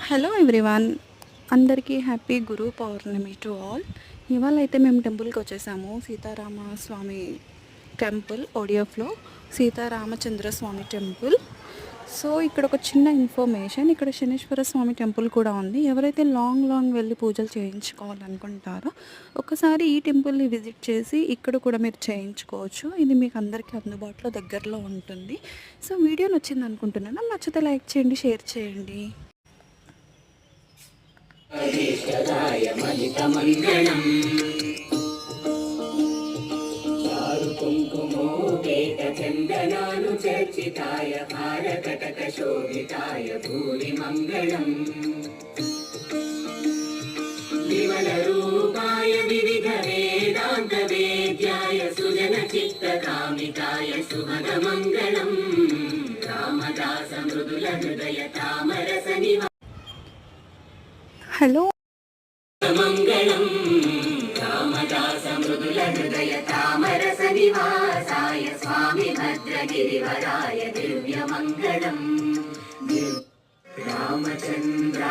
Hello everyone, అందరికీ happy Guru Purnima to all. ఇవాళ అయితే మేము టెంపుల్కి వచ్చేసాము. సీతారామ స్వామి టెంపుల్, ఓడిఎఫ్లో సీతారామచంద్ర స్వామి టెంపుల్. సో ఇక్కడ ఒక చిన్న ఇన్ఫర్మేషన్, ఇక్కడ శనీశ్వర స్వామి టెంపుల్ కూడా ఉంది. ఎవరైతే లాంగ్ వెళ్ళి పూజలు చేయించుకోవాలనుకుంటారో ఒకసారి ఈ టెంపుల్ని విజిట్ చేసి ఇక్కడ కూడా మీరు చేయించుకోవచ్చు. ఇది మీకు అందరికీ అందుబాటులో దగ్గరలో ఉంటుంది. సో వీడియో నచ్చింది అనుకుంటున్నాను. నచ్చితే లైక్ చేయండి, షేర్ చేయండి. అధిష్ఠదాయ మహితమంగళం చారు కుంకుమోపేత చందనాను చర్చితాయ హారకటక శోభితాయ భూరి మంగళం విమల రూపాయ వివిధ వేదాంత వేద్యాయ సుజన చిత్త కామితాయ శుభద మంగళం రామదాస మృదుల హృదయ తామరస నివా హలో మంగళం రామదాస మృదుల హృదయ తామరస నివాసాయ స్వామి భద్రగిరివరాయ దివ్య మంగళం రామచంద్ర